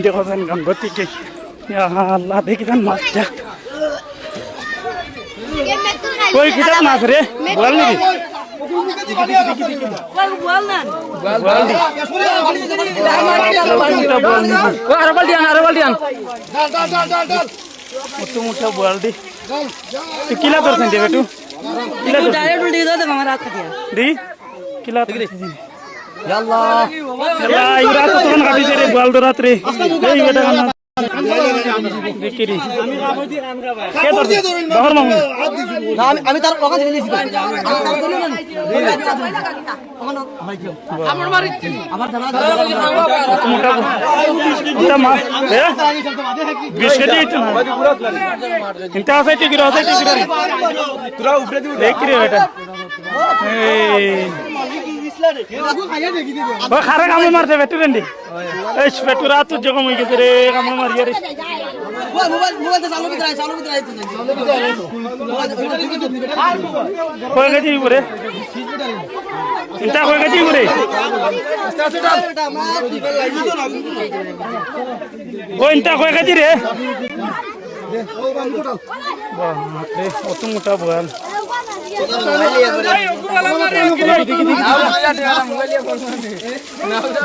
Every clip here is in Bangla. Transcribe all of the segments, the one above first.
দেখেন গঙ্গতিকে আল্লাহ দেখিলেন মাছটা কই কিতাব মাছ রে বল নাকি মোটা বলদি কিলা করছেন বেটু দেখি কিলা আল্লাহ ইরা তো তখন কাটিছে রে বল রাত্রে এই বেটা বিক্রি কে ধরছে বাবার মামু আমি তার ওখান থেকে নিয়েছি মোটা মাছ বিশ কেজি চিন্তা আছে টিকির আছে টিকির বিক্রি বেটা খারে কামড় মারছে বেটু রেন্ডি এই বেটু রাত জখম হয়ে গেছে রে কামড় মারিয়ে রে কয় কেজি করে চিন্তা কয় কেজি করে ওইটা কয় কেজি রে অত মোটা বয়াল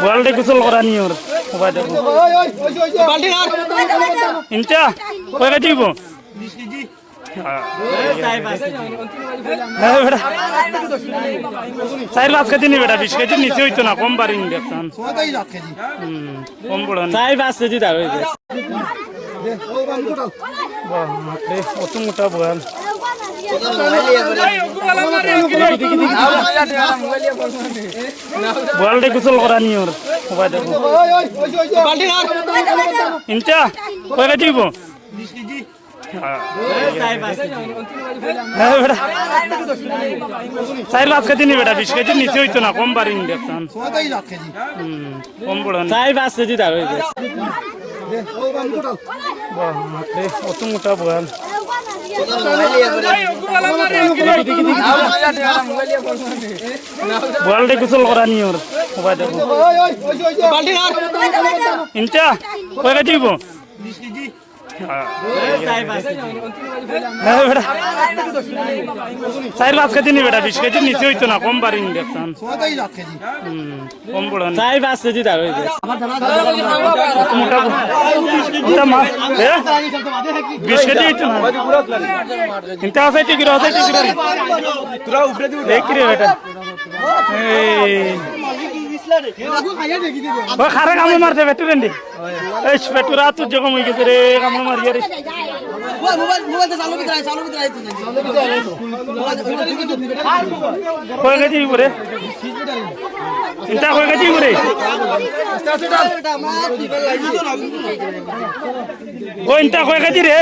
বলটা গোসল করা নিয়ে ওর ইনটা কয় কেজি দিব চার পাঁচ কেজি নি বেটা 20 কেজি নিচে হইতো না কম বাড়ি নি দেখছেন কম বড় চার পাঁচ কেজি দাঁড় হইবে অত মোটা বয়াল বলটা গোসল করা নিয়ে ওর ইনটা কয় কেজি দিব চার পাঁচ কেজি নি বেটা 20 কেজি নিচে হইতো না কম বাড়ি নি দেখছেন কম বড় চার পাঁচ কেজি দাঁড় হইবে অত মোটা বয়াল বলটা গোসল করা নিয়ে ওর ইনটা কয় কেজি দিব চার পাঁচ কেজি নি বেটা 20 কেজি নিচে হইতো না কম বাড়ি নি দেখছেন কম বড় চার পাঁচ কেজি দাঁড় হইবে মোটা মোটা মাছ 20 কেজি হইতো না চিন্তা আছে টিকির আছে টিকির বিক্রি বেটা খারে কামড় মারছে বেটু রেন্ডি এই বেটু রাত জখম হয়ে গেছে রে কামড় মারিয়ে রে কয় কেজি করে চিন্তা কয় কেজি করে ওইটা কয় কেজি রে